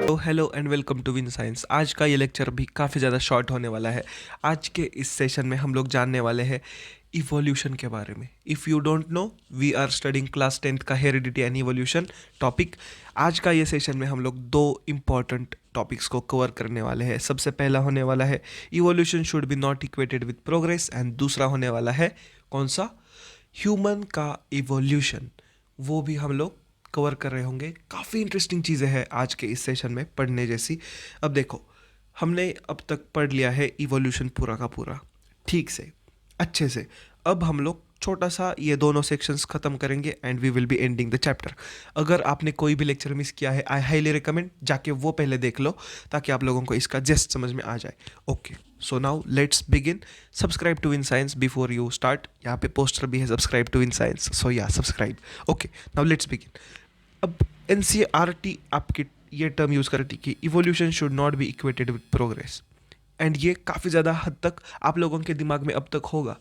तो hello and welcome to Win Science. आज का ये लेक्चर भी काफ़ी ज़्यादा शॉर्ट होने वाला है। आज के इस सेशन में हम लोग जानने वाले हैं इवोल्यूशन के बारे में। If you don't know, we are studying class 10th का हेरिडिटी एंड इवोल्यूशन टॉपिक। आज का ये सेशन में हम लोग दो इम्पॉर्टेंट टॉपिक्स को कवर करने वाले हैं। सबसे पहला होने वाला है evolution should be not equated with progress, and दूसरा होने वाला है कौन सा, ह्यूमन का इवोल्यूशन। वो भी हम लोग कवर कर रहे होंगे। काफ़ी इंटरेस्टिंग चीज़ें हैं आज के इस सेशन में पढ़ने जैसी। अब देखो, हमने अब तक पढ़ लिया है इवोल्यूशन पूरा का पूरा ठीक से, अच्छे से। अब हम लोग छोटा सा ये दोनों सेक्शंस ख़त्म करेंगे and we will be ending the chapter. अगर आपने कोई भी लेक्चर मिस किया है, आई हाईली रिकमेंड जाके वो पहले देख लो, ताकि आप लोगों को इसका जस्ट समझ में आ जाए। Okay, so now let's begin. Subscribe to Win Science before you start. यहाँ पे पोस्टर भी है, subscribe to Win Science, so yeah subscribe. Okay, now let's begin. अब एनसीईआरटी आपकी ये टर्म यूज़ करती कि evolution should not be equated with progress. And ये काफ़ी ज़्यादा हद तक आप लोगों के दिमाग में अब तक होगा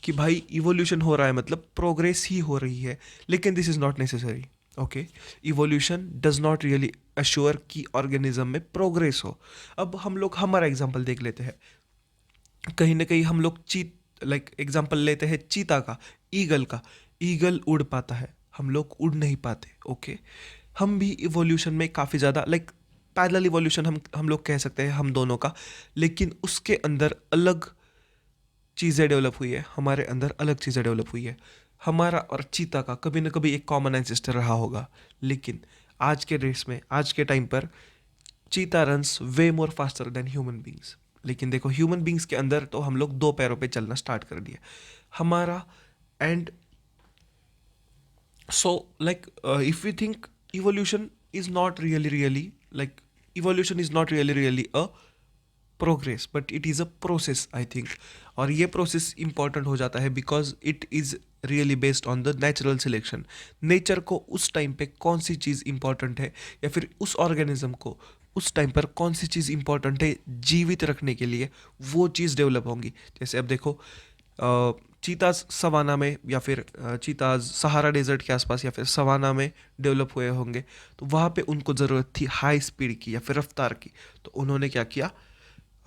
कि भाई इवोल्यूशन हो रहा है मतलब प्रोग्रेस ही हो रही है, लेकिन this is not necessary. Okay, evolution does not really assure कि ऑर्गेनिज्म में प्रोग्रेस हो। अब हम लोग हमारा एग्जांपल देख लेते हैं। कहीं ना कहीं हम लोग एग्जांपल लेते हैं चीता का, ईगल का। ईगल उड़ पाता है, हम लोग उड़ नहीं पाते। ओके, हम भी इवोल्यूशन में काफ़ी ज़्यादा पैरेलल इवोल्यूशन हम लोग कह सकते हैं हम दोनों का, लेकिन उसके अंदर अलग चीज़ें डेवलप हुई है, हमारे अंदर अलग चीज़ें डेवलप हुई है। हमारा और चीता का कभी ना कभी एक कॉमन एंसेस्टर रहा होगा, लेकिन आज के रेस में, आज के टाइम पर cheetah runs way more faster than human beings. लेकिन देखो, ह्यूमन बींग्स के अंदर तो हम लोग दो पैरों पे चलना स्टार्ट कर दिए हमारा। And so if we think evolution is not really evolution is not really a progress, but it is a process, I think. और ये process important हो जाता है because it is really based on the natural selection. Nature को उस time पे कौन सी चीज़ important है, या फिर उस ऑर्गेनिज्म को उस टाइम पर कौन सी चीज़ इंपॉर्टेंट है जीवित रखने के लिए, वो चीज़ डेवलप होंगी। जैसे अब देखो, चीताज सवाना में, या फिर चीताज सहारा डेजर्ट के आसपास, या फिर सवाना में डेवलप हुए होंगे, तो वहाँ पे उनको ज़रूरत थी हाई स्पीड की या फिर रफ्तार की। तो उन्होंने क्या किया,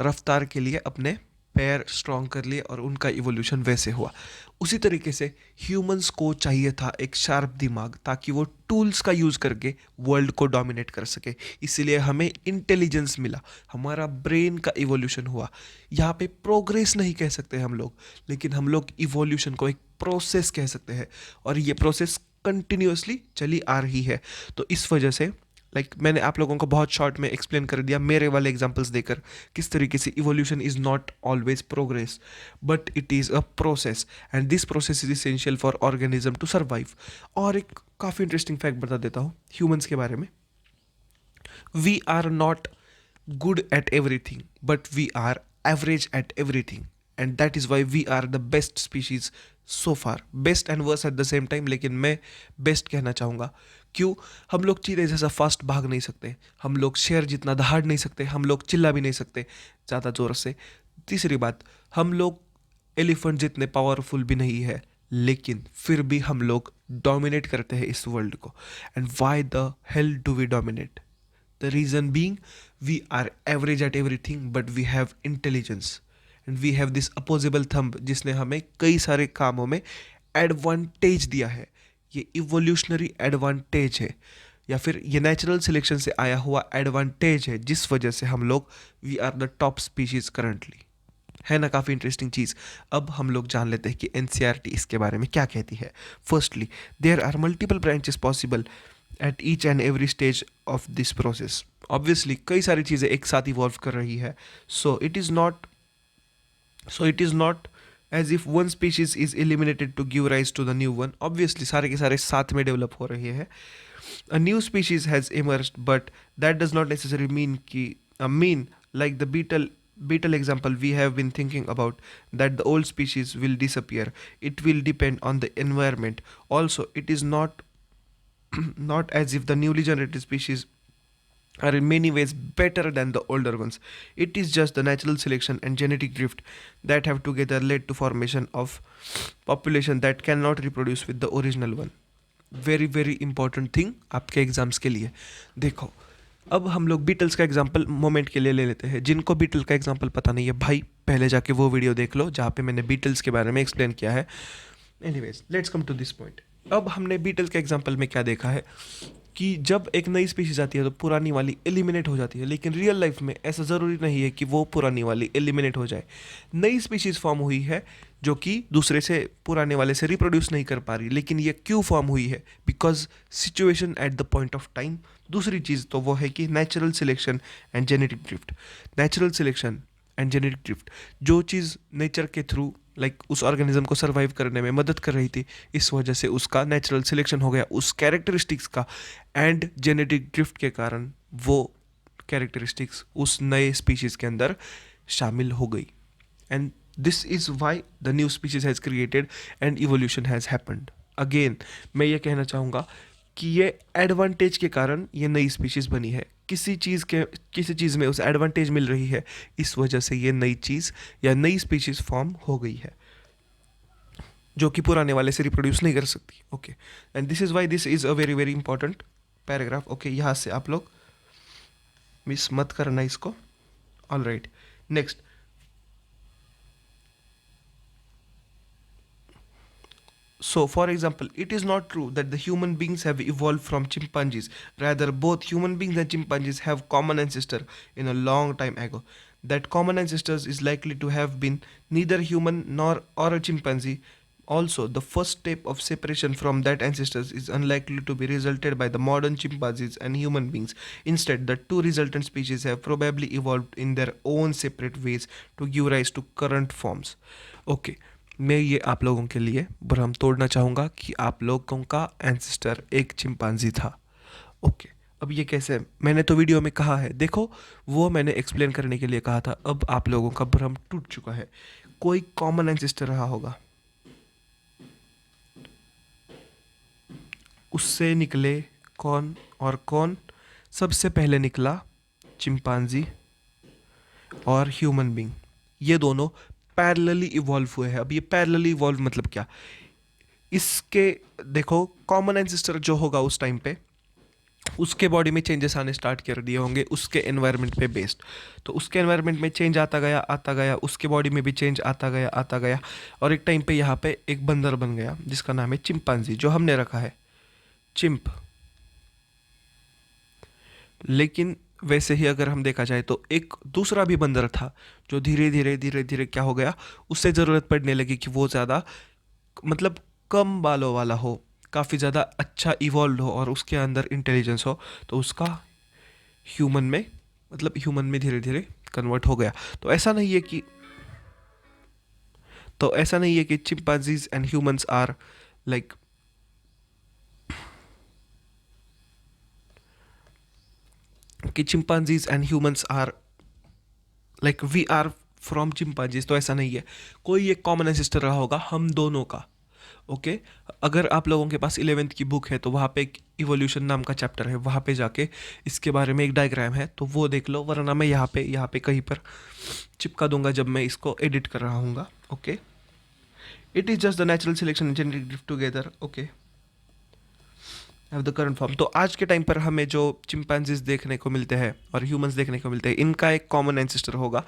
रफ्तार के लिए अपने पैर स्ट्रॉन्ग कर लिए और उनका इवोल्यूशन वैसे हुआ। उसी तरीके से ह्यूमंस को चाहिए था एक शार्प दिमाग, ताकि वो टूल्स का यूज़ करके वर्ल्ड को डोमिनेट कर सके। इसीलिए हमें इंटेलिजेंस मिला, हमारा ब्रेन का इवोल्यूशन हुआ। यहाँ पे प्रोग्रेस नहीं कह सकते हम लोग, लेकिन हम लोग इवोल्यूशन को एक प्रोसेस कह सकते हैं, और ये प्रोसेस कंटिन्यूसली चली आ रही है। तो इस वजह से मैंने आप लोगों को बहुत शॉर्ट में एक्सप्लेन कर दिया मेरे वाले एग्जांपल्स देकर, किस तरीके से evolution is not always progress, but it is a process, and this process is essential for organism to survive. और एक काफ़ी इंटरेस्टिंग फैक्ट बता देता हूँ ह्यूमंस के बारे में। We are not good at everything, but we are average at everything, and that is why we are the best species so far. Best and worst at the same time, लेकिन मैं best कहना चाहूँगा। क्यों? हम लोग चीते जैसा fast भाग नहीं सकते, हम लोग शेर जितना दहाड़ नहीं सकते, हम लोग चिल्ला भी नहीं सकते ज़्यादा ज़ोर से। तीसरी बात, हम लोग एलिफेंट जितने पावरफुल भी नहीं है, लेकिन फिर भी हम लोग डोमिनेट करते हैं इस वर्ल्ड को। And why the hell do we dominate? The reason being, we are average at everything, but we have intelligence, and we have this opposable thumb जिसने हमें कई सारे कामों में एडवांटेज दिया है। ये इवोल्यूशनरी एडवांटेज है, या फिर ये नेचुरल सिलेक्शन से आया हुआ एडवांटेज है, जिस वजह से हम लोग we are the top species currently. है ना काफ़ी इंटरेस्टिंग चीज़। अब हम लोग जान लेते हैं कि एनसीईआरटी इसके बारे में क्या कहती है। Firstly, there are multiple branches possible at each and every stage of this process. Obviously कई सारी चीज़ें एक साथ इवॉल्व कर रही है, so it is not as if one species is eliminated to give rise to the new one. Obviously सारे के सारे साथ में डेवलप हो रहे हैं। A new species has emerged, but that does not necessary mean like the beetle example we have been thinking about, that the old species will disappear. It will depend on the environment. Also, it is not not as if the newly generated species are in many ways better than the older ones. It is just the natural selection and genetic drift that have together led to formation of population that cannot reproduce with the original one. Very very important thing आपके exams के लिए। देखो, अब हम लोग Beatles का example moment के लिए ले लेते हैं। जिनको बीटल का एग्जांपल पता नहीं है भाई, पहले जाके वो वीडियो देख लो जहाँ पे मैंने बीटल्स के बारे में एक्सप्लेन किया है। Anyways, let's come to this point. अब हमने बीटल के एग्जांपल में क्या देखा है कि जब एक नई स्पीशीज आती है तो पुरानी वाली एलिमिनेट हो जाती है, लेकिन रियल लाइफ में ऐसा ज़रूरी नहीं है कि वो पुरानी वाली एलिमिनेट हो जाए। नई स्पीशीज फॉर्म हुई है जो कि दूसरे से, पुराने वाले से रिप्रोड्यूस नहीं कर पा रही, लेकिन ये क्यों फॉर्म हुई है? Because situation at the point of time. दूसरी चीज़ तो वो है कि natural selection and genetic drift. Natural selection and genetic drift, जो चीज़ नेचर के थ्रू उस ऑर्गेनिज्म को सर्वाइव करने में मदद कर रही थी, इस वजह से उसका नेचुरल सिलेक्शन हो गया उस कैरेक्टरिस्टिक्स का, एंड जेनेटिक ड्रिफ्ट के कारण वो कैरेक्टरिस्टिक्स उस नए स्पीशीज़ के अंदर शामिल हो गई। And this is why the new species has created and evolution has happened. Again मैं ये कहना चाहूँगा कि ये एडवांटेज के कारण ये नई स्पीशीज़ बनी है। किसी चीज़ में उस एडवांटेज मिल रही है, इस वजह से ये नई चीज़ या नई स्पीशीज़ फॉर्म हो गई है जो कि पुराने वाले से रिप्रोड्यूस नहीं कर सकती। Okay, and this is why this is a very very important paragraph. Okay, यहाँ से आप लोग मिस मत करना इसको। All right, next. So, for example, it is not true that the human beings have evolved from chimpanzees. Rather, both human beings and chimpanzees have common ancestor in a long time ago. That common ancestors is likely to have been neither human nor or a chimpanzee. Also, the first step of separation from that ancestors is unlikely to be resulted by the modern chimpanzees and human beings. Instead, the two resultant species have probably evolved in their own separate ways to give rise to current forms. Okay. मैं ये आप लोगों के लिए भ्रम तोड़ना चाहूँगा कि आप लोगों का एंसेस्टर एक चिंपांजी था। ओके, अब ये कैसे? मैंने तो वीडियो में कहा है, देखो वो मैंने एक्सप्लेन करने के लिए कहा था। अब आप लोगों का भ्रम टूट चुका है। कोई कॉमन एंसेस्टर रहा होगा, उससे निकले कौन और कौन? सबसे पहले निकला चिंपांजी और ह्यूमन बींग। ये दोनों पैरेलली इवॉल्व हुए हैं। अब ये पैरेलली इवॉल्व मतलब क्या? इसके देखो, कॉमन एंसेस्टर जो होगा उस टाइम पे, उसके बॉडी में चेंजेस आने स्टार्ट कर दिए होंगे उसके एनवायरनमेंट पे बेस्ड। तो उसके एनवायरनमेंट में चेंज आता गया, उसके बॉडी में भी चेंज आता गया, और एक टाइम पे यहाँ पे एक बंदर बन गया जिसका नाम है चिंपांजी, जो हमने रखा है चिंप। लेकिन वैसे ही अगर हम देखा जाए तो एक दूसरा भी बंदर था जो धीरे धीरे क्या हो गया, उससे ज़रूरत पड़ने लगी कि वो ज़्यादा मतलब कम बालों वाला हो, काफ़ी ज़्यादा अच्छा इवॉल्व हो और उसके अंदर इंटेलिजेंस हो, तो उसका ह्यूमन में धीरे धीरे कन्वर्ट हो गया। तो ऐसा नहीं है कि chimpanzees and humans are like कि chimpanzees and humans are like we are from chimpanzees, तो ऐसा नहीं है। कोई एक कॉमन एंसेस्टर रहा होगा हम दोनों का। ओके, अगर आप लोगों के पास 11th की बुक है तो वहाँ पे एक इवोल्यूशन नाम का चैप्टर है, वहाँ पे जाके इसके बारे में एक डायग्राम है तो वो देख लो, वरना मैं यहाँ पे कहीं पर चिपका दूंगा जब मैं इसको एडिट कर रहा हूँ। Okay, it is just the natural selection and genetic drift together. Okay, have the current form. तो आज के टाइम पर हमें जो चिंपैंजीज देखने को मिलते हैं और ह्यूमंस देखने को मिलते हैं, इनका एक कॉमन एंसेस्टर होगा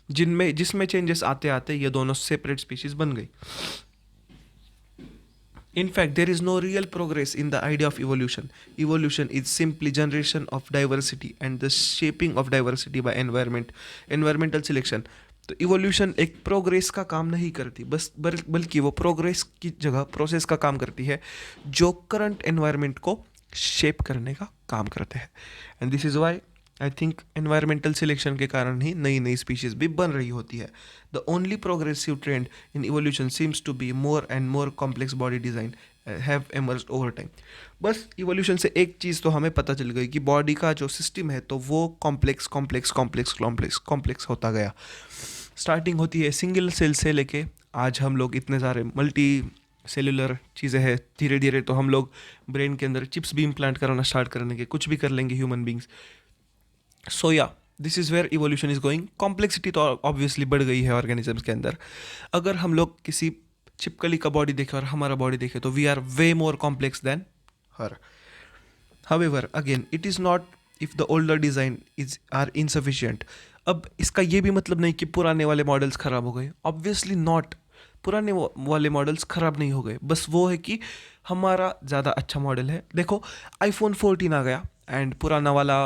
जिसमें चेंजेस आते आते ये दोनों सेपरेट स्पीशीज बन गई। In fact, there is no real progress in the idea of evolution. Evolution is simply generation of diversity and the shaping of diversity by environmental selection. तो evolution एक प्रोग्रेस का काम नहीं करती, बल्कि वो प्रोग्रेस की जगह प्रोसेस का काम करती है जो करंट एनवायरनमेंट को शेप करने का काम करते हैं। And this is why I think environmental selection के कारण ही नई नई स्पीशीज भी बन रही होती है। The only progressive trend in evolution seems to be more and more complex body design have emerged over time. बस इवोल्यूशन से एक चीज़ तो हमें पता चल गई कि बॉडी का जो सिस्टम है तो वो कॉम्प्लेक्स होता गया। स्टार्टिंग होती है सिंगल सेल से लेके आज हम लोग इतने सारे मल्टी सेलुलर चीज़ें हैं, धीरे धीरे तो हम लोग ब्रेन के अंदर चिप्स भी इम्प्लांट कराना स्टार्ट कर लेंगे, कुछ भी कर लेंगे human beings. So yeah this is where evolution is going. Complexity तो ऑब्वियसली बढ़ गई है ऑर्गेनिजम्स के अंदर। अगर हम लोग किसी छिपकली का बॉडी देखें और हमारा बॉडी देखें तो we are way more complex than her. However again it is not if the older design is are insufficient. अब इसका ये भी मतलब नहीं कि पुराने वाले मॉडल्स ख़राब हो गए, ऑब्वियसली नॉट। पुराने वाले मॉडल्स ख़राब नहीं हो गए, बस वो है कि हमारा ज़्यादा अच्छा मॉडल है। देखो आईफोन 14 आ गया एंड पुराना वाला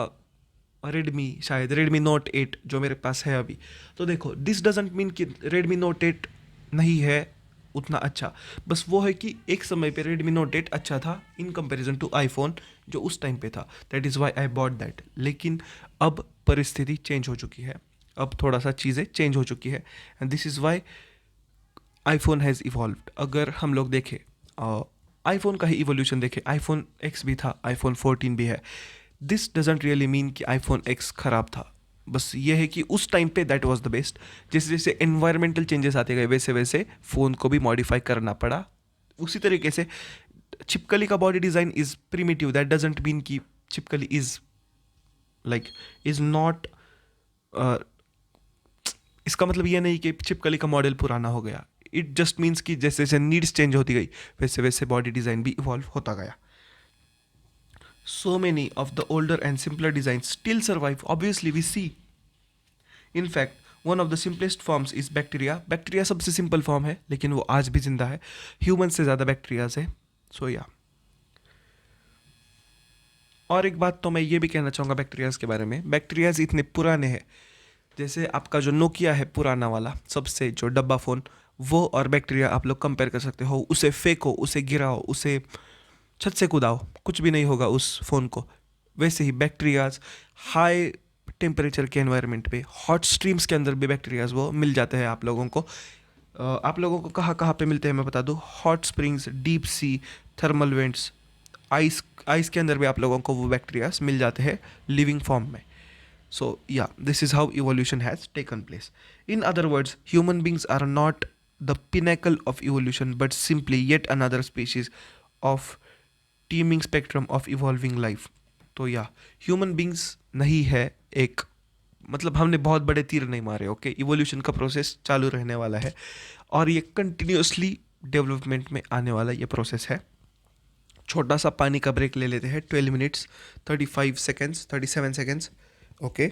रेडमी, शायद रेडमी नोट 8 जो मेरे पास है अभी। तो देखो दिस डजेंट मीन कि रेडमी नोट 8 नहीं है उतना अच्छा, बस वो है कि एक समय पे रेडमी नोट 8 अच्छा था इन कंपैरिजन टू आईफोन जो उस टाइम पे था। That is why I bought that. लेकिन अब परिस्थिति चेंज हो चुकी है, अब थोड़ा सा चीज़ें चेंज हो चुकी है and this is why iPhone has evolved. अगर हम लोग देखें आईफोन का ही इवोल्यूशन देखें, आईफोन एक्स भी था, आईफोन 14 भी है। दिस डजेंट रियली मीन कि आईफोन एक्स ख़राब था, बस ये है कि उस टाइम पे दैट वाज द बेस्ट। जैसे जैसे एनवायरमेंटल चेंजेस आते गए वैसे वैसे फ़ोन को भी मॉडिफाई करना पड़ा। उसी तरीके से छिपकली का body design is primitive, that doesn't mean कि छिपकली इज़ लाइक इज़ नॉट, इसका मतलब ये नहीं कि छिपकली का मॉडल पुराना हो गया। इट जस्ट मीन्स कि जैसे जैसे नीड्स चेंज होती गई वैसे वैसे बॉडी डिज़ाइन भी इवॉल्व होता गया। So many of the older and simpler designs still survive. Obviously, we see. In fact, one of the simplest forms is bacteria. Bacteria सबसे simple form है लेकिन वो आज भी जिंदा है। Humans से ज़्यादा बैक्टीरियाज है। So yeah. और एक बात तो मैं ये भी कहना चाहूँगा बैक्टीरियाज के बारे में, बैक्टीरियाज इतने पुराने हैं। जैसे आपका जो नोकिया है पुराना वाला सबसे जो डब्बा फ़ोन, वो और बैक्टीरिया आप लोग कंपेयर कर सकते हो। उसे फेंको, उसे गिराओ, उसे छत से कूदाओ, कुछ भी नहीं होगा उस फ़ोन को। वैसे ही बैक्टीरियाज हाई टेम्परेचर के एनवायरनमेंट पे, हॉट स्ट्रीम्स के अंदर भी बैक्टीरियाज वो मिल जाते हैं आप लोगों को। आप लोगों को कहाँ कहाँ पे मिलते हैं मैं बता दूँ, hot springs, deep sea, thermal vents, ice ice के अंदर भी आप लोगों को वो बैक्टीरियाज मिल जाते हैं लिविंग फॉर्म में। So, yeah, this is how evolution has taken place. In other words, human beings are not the pinnacle of evolution, but simply yet another species of teeming spectrum of evolving life. तो या human beings नहीं है एक, मतलब हमने बहुत बड़े तीर नहीं मारे। ओके, इवोल्यूशन का प्रोसेस चालू रहने वाला है और ये कंटिन्यूसली डेवलपमेंट में आने वाला ये प्रोसेस है। छोटा सा पानी का ब्रेक ले लेते हैं, 12 मिनट्स 35 सेकेंड्स 37 सेकेंड्स। ओके,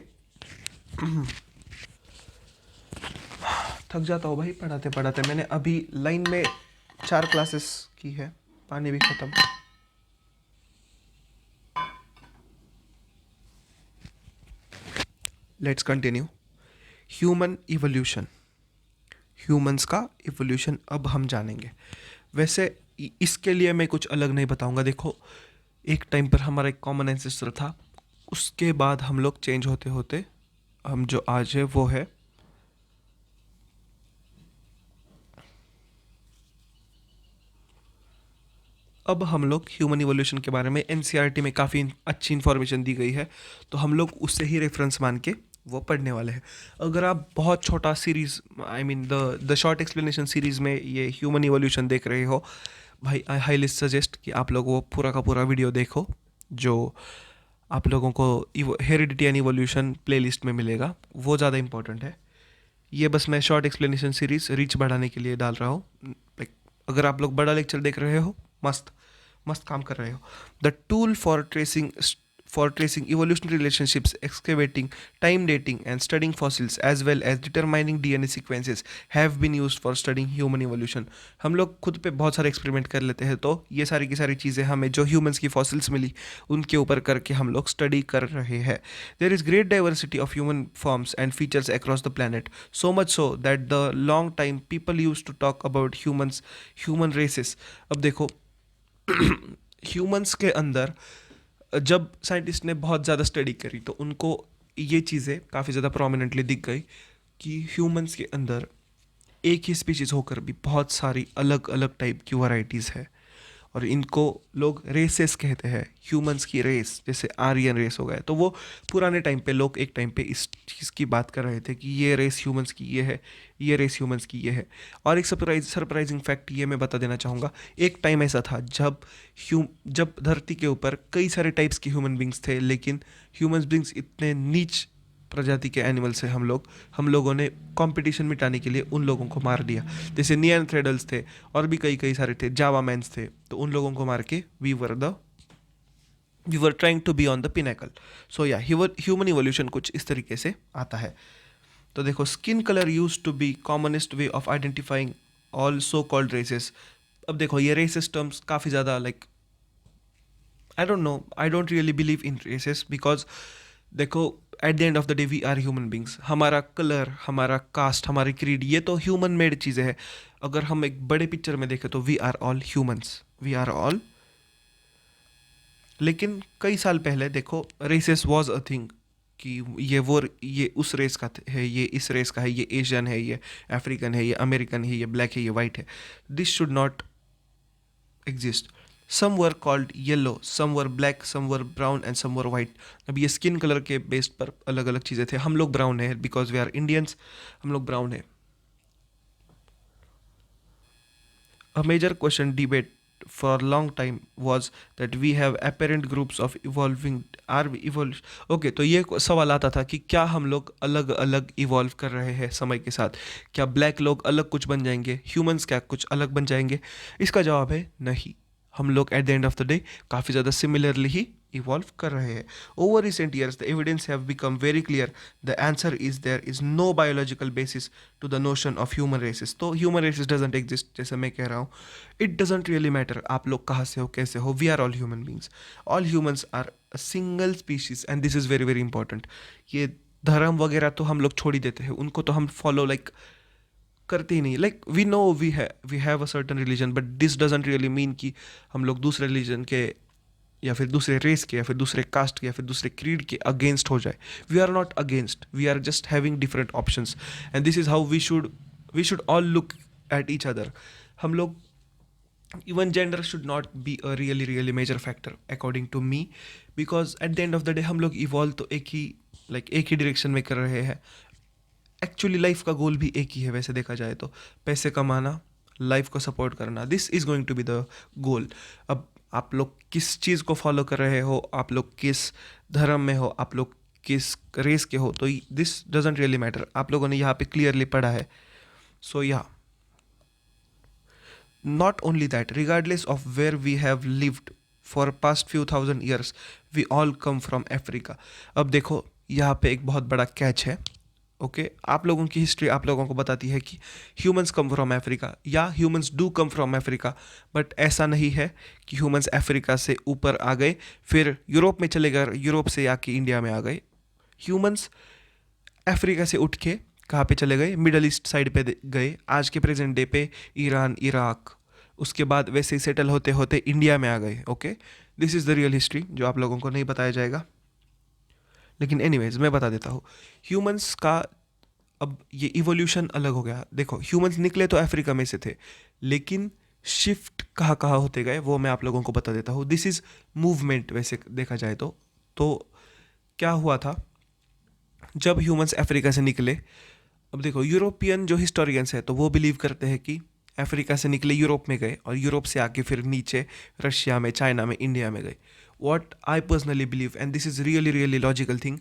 थक जाता हूँ भाई पढ़ाते पढ़ाते। मैंने अभी लाइन में 4 क्लासेस की है, पानी भी ख़त्म। Let's continue. Human evolution, humans का इवोल्यूशन अब हम जानेंगे। वैसे इसके लिए मैं कुछ अलग नहीं बताऊंगा। देखो एक टाइम पर हमारा एक कॉमन एंसेस्टर था, उसके बाद हम लोग चेंज होते होते हम जो आज है वो है। अब हम लोग ह्यूमन इवोल्यूशन के बारे में एनसीईआरटी में काफ़ी अच्छी इन्फॉर्मेशन दी गई है, तो हम लोग उससे ही रेफरेंस मान के वो पढ़ने वाले हैं। अगर आप बहुत छोटा series, I mean the short explanation series में ये ह्यूमन इवोल्यूशन देख रहे हो, भाई आई हाईली सजेस्ट कि आप लोग वो पूरा का पूरा वीडियो देखो जो आप लोगों को हेरिडिटी एंड इवोल्यूशन प्लेलिस्ट में मिलेगा, वो ज़्यादा इंपॉर्टेंट है। ये बस मैं शॉर्ट एक्सप्लेनेशन सीरीज़ रीच बढ़ाने के लिए डाल रहा हूँ। लाइक अगर आप लोग बड़ा लेक्चर देख रहे हो, मस्त मस्त काम कर रहे हो। The tool for tracing evolutionary relationships, excavating, time dating and studying fossils as well as determining DNA sequences have been used for studying human evolution. हम लोग खुद पे बहुत सारे एक्सपेरिमेंट कर लेते हैं, तो ये सारी की सारी चीज़ें हमें जो ह्यूमंस की फॉसिल्स मिली उनके ऊपर करके हम लोग स्टडी कर रहे हैं। There is great diversity of human forms and features across the planet, so much so that the long time people used to talk about human races. अब देखो ह्यूमंस के अंदर जब साइंटिस्ट ने बहुत ज़्यादा स्टडी करी तो उनको ये चीज़ें काफ़ी ज़्यादा प्रोमिनेंटली दिख गई कि ह्यूमंस के अंदर एक ही स्पीशीज़ होकर भी बहुत सारी अलग अलग टाइप की वैरायटीज़ है और इनको लोग रेसेस कहते हैं। ह्यूमंस की रेस, जैसे आर्यन रेस हो गया, तो वो पुराने टाइम पे लोग एक टाइम पे इस चीज़ की बात कर रहे थे कि ये रेस ह्यूमंस की ये है, ये रेस ह्यूमंस की ये है। और एक सरप्राइजिंग फैक्ट ये मैं बता देना चाहूँगा, एक टाइम ऐसा था जब धरती के ऊपर कई सारे टाइप्स के ह्यूमन बींग्स थे, लेकिन ह्यूमन बींग्स इतने नीच प्रजाति के एनिमल से हम लोगों ने कंपटीशन मिटाने के लिए उन लोगों को मार दिया। जैसे निएंथ्रेडल्स थे और भी कई कई सारे थे, जावा मैंस थे, तो उन लोगों को मार के we were the we were trying to be on the pinnacle. So yeah human evolution कुछ इस तरीके से आता है. तो देखो, skin colour use to be commonest way of identifying all so called races. अब देखो, ये रेसिस टर्म्स काफ़ी ज़्यादा like, I don't know, I don't really believe in races, because देखो, at the end of the day we are human beings. हमारा colour, हमारा caste, हमारी creed, ये तो ह्यूमन मेड चीज़ें हैं. अगर हम एक बड़े पिक्चर में देखें तो we are all humans, we are all. लेकिन कई साल पहले देखो, रेसेस वॉज अ थिंग, कि ये उस रेस का है, ये इस रेस का है, ये एशियन है, ये अफ्रीकन है, ये अमेरिकन है, ये ब्लैक है, ये वाइट है. This should not exist. Some were called yellow, some were black, some were brown and some were white. अब ये स्किन कलर के बेस्ड पर अलग अलग चीज़ें थे. हम लोग ब्राउन है बिकॉज वी आर इंडियंस, हम लोग ब्राउन है. A major question debate for a long time was that we have apparent groups of evolving, are we evolve. Okay, तो ये सवाल आता था कि क्या हम लोग अलग अलग इवॉल्व कर रहे हैं समय के साथ. क्या ब्लैक लोग अलग कुछ बन जाएंगे, ह्यूमंस क्या कुछ अलग बन जाएंगे. इसका जवाब है नहीं. हम लोग at the end of the day काफ़ी ज़्यादा सिमिलरली ही इवॉल्व कर रहे हैं. Over recent years the evidence have become very clear. The answer is there is no biological basis to the notion of human races. तो human races doesn't exist, जैसे मैं कह रहा हूँ. इट डजेंट रियली मैटर आप लोग कहाँ से हो, कैसे हो. We are all human beings. All humans are a single species and this is very very important. ये धर्म वगैरह तो हम लोग छोड़ ही देते हैं, उनको तो हम फॉलो लाइक करते ही नहीं. Like we know we have a certain religion, but this doesn't really mean कि हम लोग दूसरे रिलीजन के, या फिर दूसरे रेस के, या फिर दूसरे कास्ट के, या फिर दूसरे क्रीड के अगेंस्ट हो जाए. We are not against, we are just having different options. And this is how we should all look at each other. हम लोग, even gender should not be a really really major factor according to me, because at the end of the day हम लोग evolve तो एक ही direction में कर रहे हैं. एक्चुअली लाइफ का गोल भी एक ही है वैसे देखा जाए तो, पैसे कमाना, लाइफ को सपोर्ट करना. This is going to be the goal. अब आप लोग किस चीज़ को फॉलो कर रहे हो, आप लोग किस धर्म में हो, आप लोग किस रेस के हो, तो दिस डजेंट रियली मैटर. आप लोगों ने यहाँ पे क्लियरली पढ़ा है. So yeah, not only that, regardless of where we have lived for past few thousand years, we all come from Africa. अब देखो, यहाँ पे एक बहुत बड़ा कैच है. ओके, आप लोगों की हिस्ट्री आप लोगों को बताती है कि ह्यूमंस कम फ्रॉम अफ्रीका, या humans do come from Africa. But ऐसा नहीं है कि ह्यूमंस अफ्रीका से ऊपर आ गए फिर यूरोप में चले गए, यूरोप से आके इंडिया में आ गए. ह्यूमंस अफ्रीका से उठ के कहाँ पे चले गए, मिडल ईस्ट साइड पे गए, आज के प्रेजेंट डे पे ईरान, इराक, उसके बाद वैसे ही सेटल होते होते इंडिया में आ गए. Okay, this is the real history जो आप लोगों को नहीं बताया जाएगा. लेकिन एनीवेज मैं बता देता हूँ. ह्यूमंस का अब ये इवोल्यूशन अलग हो गया. देखो, ह्यूमंस निकले तो अफ्रीका में से थे, लेकिन शिफ्ट कहाँ कहाँ होते गए वो मैं आप लोगों को बता देता हूँ. दिस इज़ मूवमेंट वैसे देखा जाए तो क्या हुआ था जब ह्यूमंस अफ्रीका से निकले. अब देखो, यूरोपियन जो हिस्टोरियंस है तो वो बिलीव करते हैं कि अफ्रीका से निकले, यूरोप में गए, और यूरोप से आके फिर नीचे रशिया में, चाइना में, इंडिया में गए. What I personally believe, and this is really really logical thing,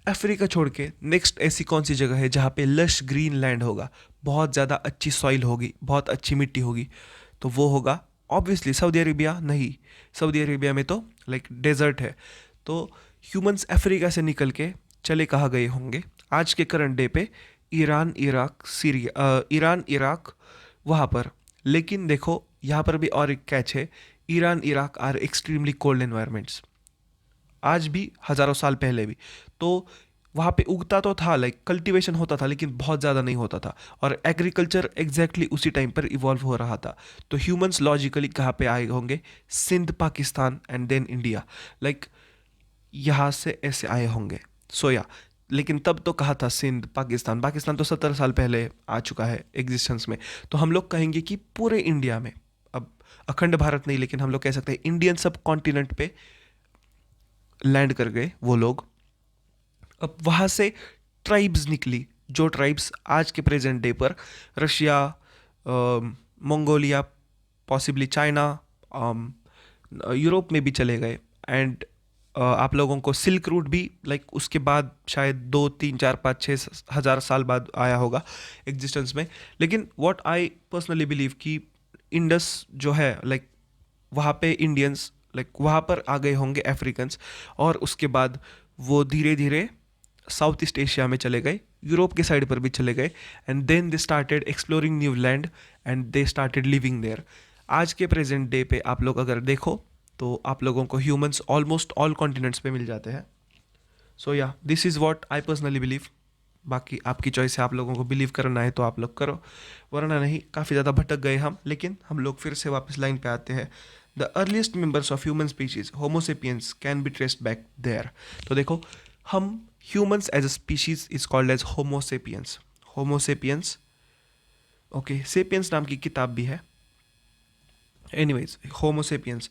Africa छोड़ के नेक्स्ट ऐसी कौन सी जगह है जहाँ पे लश ग्रीन लैंड होगा, बहुत ज़्यादा अच्छी सॉइल होगी, बहुत अच्छी मिट्टी होगी. तो वो होगा ऑब्वियसली सऊदी अरेबिया. नहीं, सऊदी अरेबिया में तो लाइक डेजर्ट है. तो ह्यूमंस अफ्रीका से निकल के चले कहाँ गए होंगे, आज के करंट डे पे Iran, Iraq, Syria, Iran, Iraq, वहाँ पर. लेकिन देखो, यहाँ पर भी और एक कैच है. Iran, Iraq are extremely cold environments, आज भी, हज़ारों साल पहले भी. तो वहाँ पे उगता तो था, लाइक कल्टीवेशन होता था, लेकिन बहुत ज़्यादा नहीं होता था. और एग्रीकल्चर एग्जैक्टली उसी टाइम पर इवॉल्व हो रहा था. तो ह्यूमंस लॉजिकली कहाँ पे आए होंगे, Sindh, Pakistan and then India. Like यहाँ से ऐसे आए होंगे. सो या, लेकिन तब तो कहा था सिंध, पाकिस्तान. पाकिस्तान तो 70 साल पहले आ चुका है एग्जिस्टेंस में. तो हम लोग कहेंगे कि पूरे इंडिया में, अब अखंड भारत नहीं, लेकिन हम लोग कह सकते हैं इंडियन सब कॉन्टिनेंट पे लैंड कर गए वो लोग. अब वहाँ से ट्राइब्स निकली, जो ट्राइब्स आज के प्रेजेंट डे पर Russia, Mongolia, possibly China, Europe में भी चले गए. एंड आप लोगों को सिल्क रूट भी लाइक उसके बाद शायद 2, 3, 4, 5, 6 हज़ार साल बाद आया होगा एग्जिस्टेंस में. लेकिन व्हाट आई पर्सनली बिलीव कि इंडस जो है, लाइक वहाँ पे इंडियंस लाइक वहाँ पर आ गए होंगे अफ्रीकन्स, और उसके बाद वो धीरे धीरे साउथ ईस्ट एशिया में चले गए, यूरोप के साइड पर भी चले गए, and then they started exploring new land and they started living there. आज के प्रेजेंट डे पे आप लोग अगर देखो तो आप लोगों को ह्यूमंस ऑलमोस्ट ऑल कॉन्टिनेंट्स पे मिल जाते हैं। सो yeah this is what I personally believe. बाकी आपकी चॉइस है, आप लोगों को बिलीव करना है तो आप लोग करो, वरना नहीं। काफ़ी ज़्यादा भटक गए हम, लेकिन हम लोग फिर से वापस लाइन पे आते हैं। The earliest members of human species homo sapiens can be traced back there. तो देखो, हम humans as a species is called as homo sapiens. Homo sapiens, okay, sapiens नाम की किताब भी है। Anyways, homo sapiens,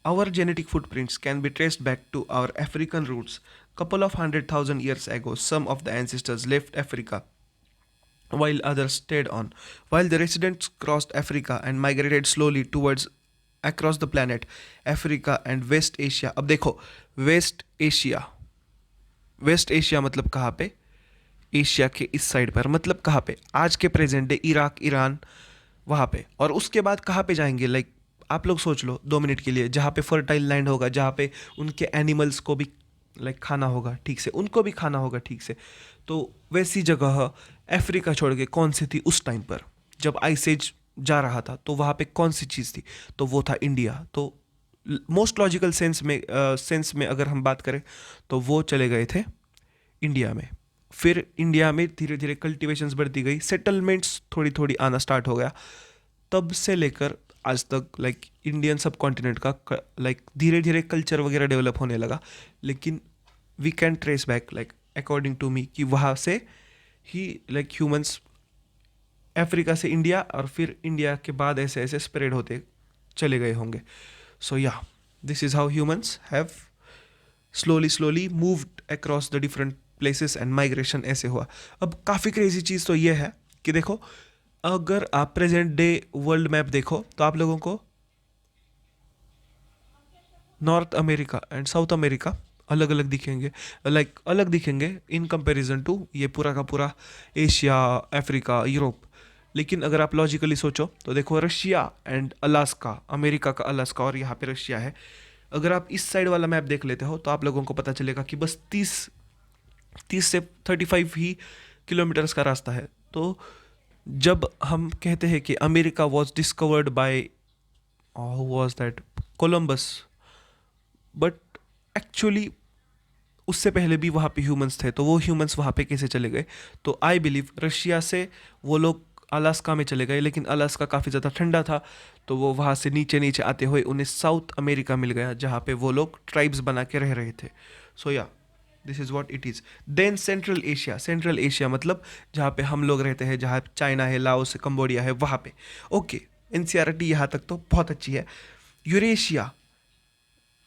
our genetic footprints can be traced back to our African roots. Couple of 100,000 years ago, some of the ancestors left Africa while others stayed on. While the residents crossed Africa and migrated slowly towards across the planet, Africa and West Asia. अब देखो, waste Asia, waste Asia मतलब कहाँ पे? Asia के इस side पर, मतलब कहाँ पे? आज के प्रेजेंट डे इराक, ईरान, वहाँ पे। और उसके बाद कहाँ पे जाएंगे? लाइक आप लोग सोच लो 2 मिनट के लिए, जहाँ पे फर्टाइल लैंड होगा, जहाँ पे उनके एनिमल्स को भी लाइक खाना होगा ठीक से, उनको भी खाना होगा ठीक से। तो वैसी जगह अफ्रीका छोड़ के कौन सी थी उस टाइम पर जब आइस एज जा रहा था? तो वहाँ पे कौन सी चीज़ थी? तो वो था इंडिया। तो मोस्ट लॉजिकल सेंस में अगर हम बात करें तो वो चले गए थे इंडिया में। फिर इंडिया में धीरे धीरे कल्टिवेशंस बढ़ती गई, सेटलमेंट्स थोड़ी थोड़ी आना स्टार्ट हो गया। तब से लेकर आज तक लाइक इंडियन सब कॉन्टिनेंट का लाइक धीरे धीरे कल्चर वगैरह डेवलप होने लगा। लेकिन we can trace back like according to me कि वहाँ से ही लाइक ह्यूमंस अफ्रीका से इंडिया, और फिर इंडिया के बाद ऐसे ऐसे स्प्रेड होते चले गए होंगे। सो yeah this is how humans have slowly moved across the different places and migration ऐसे हुआ। अब काफ़ी क्रेजी चीज़ तो ये है कि देखो, अगर आप प्रेजेंट डे वर्ल्ड मैप देखो तो आप लोगों को north America and south America अलग अलग दिखेंगे, लाइक अलग दिखेंगे इन कंपैरिजन टू ये पूरा का पूरा एशिया, अफ्रीका, यूरोप। लेकिन अगर आप लॉजिकली सोचो तो देखो, रशिया एंड अलास्का, अमेरिका का अलास्का और यहाँ पे रशिया है। अगर आप इस साइड वाला मैप देख लेते हो तो आप लोगों को पता चलेगा कि बस 30 से 35 ही किलोमीटर्स का रास्ता है। तो जब हम कहते हैं कि America was discovered by who was that, Columbus, but actually उससे पहले भी वहाँ पे ह्यूमंस थे। तो वो ह्यूमंस वहाँ पे कैसे चले गए? तो आई बिलीव रशिया से वो लोग अलास्का में चले गए, लेकिन अलास्का काफ़ी ज़्यादा ठंडा था, तो वो वहाँ से नीचे नीचे आते हुए उन्हें साउथ अमेरिका मिल गया, जहाँ पे वो लोग ट्राइब्स बना के रह रहे थे। So yeah this is what it is. Then central Asia, central Asia मतलब जहाँ पे हम लोग रहते हैं, जहाँ चाइना है, लाओस है, कंबोडिया है, वहाँ पे। ओके, एनसीईआरटी यहाँ तक तो बहुत अच्छी है। Eurasia,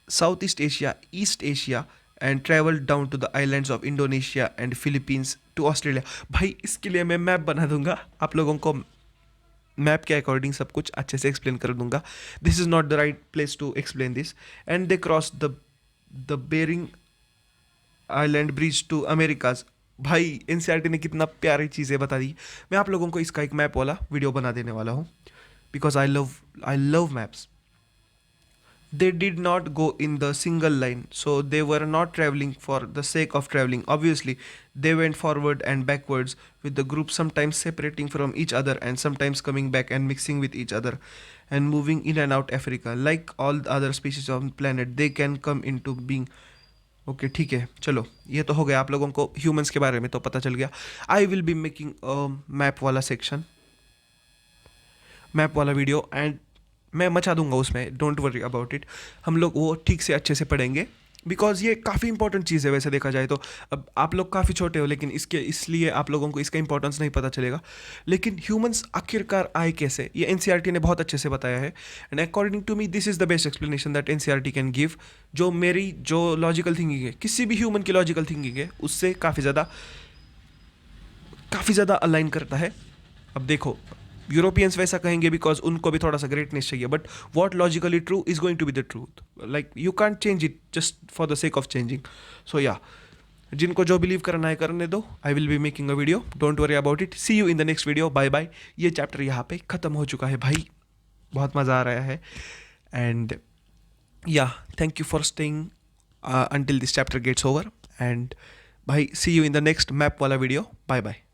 south east Asia, east Asia, and travel down to the islands of Indonesia and Philippines to Australia. भाई इसके लिए मैं मैप बना दूंगा, आप लोगों को मैप के अकॉर्डिंग सब कुछ अच्छे से एक्सप्लेन कर दूंगा। This is not the right place to explain this. And they cross the Bering island bridge to Americas. भाई एनसीईआरटी ने कितना प्यारी चीज़ें बता दी। मैं आप लोगों को इसका एक मैप वाला वीडियो बना देने वाला हूँ, because I love maps. They did not go in the single line, so they were not traveling for the sake of traveling. Obviously they went forward and backwards with the group, sometimes separating from each other and sometimes coming back and mixing with each other and moving in and out Africa like all the other species on the planet. They can come into being. Okay ठीक है, चलो ये तो हो गया, आप लोगों को ह्यूमंस के बारे में तो पता चल गया। आई विल बी मेकिंग मैप वाला सेक्शन, मैप वाला वीडियो, एंड मैं मचा दूंगा उसमें, डोंट वरी अबाउट इट। हम लोग वो ठीक से अच्छे से पढ़ेंगे, बिकॉज ये काफ़ी इंपॉर्टेंट चीज़ है वैसे देखा जाए तो। अब आप लोग काफ़ी छोटे हो, लेकिन इसलिए आप लोगों को इसका इंपॉर्टेंस नहीं पता चलेगा। लेकिन ह्यूमंस आखिरकार आए कैसे, ये एनसीईआरटी ने बहुत अच्छे से बताया है, and according to me this is the best explanation that NCERT can give. जो लॉजिकल थिंकिंग है, किसी भी ह्यूमन की लॉजिकल थिंकिंग है, उससे काफ़ी ज़्यादा अलाइन करता है। अब देखो, यूरोपियंस वैसा कहेंगे बिकॉज उनको भी थोड़ा सा ग्रेटनेस चाहिए, but what logically true is going to be the truth. Like you can't change it just for the sake of changing. So yeah, जिनको जो बिलीव करना है करने दो। I will be making a video, don't worry about it. See you in the next video, bye bye. ये chapter यहाँ पे ख़त्म हो चुका है भाई, बहुत मज़ा आ रहा है। And Yeah, thank you for staying until this chapter gets over. And bye, see you in the next map wala video. Bye bye.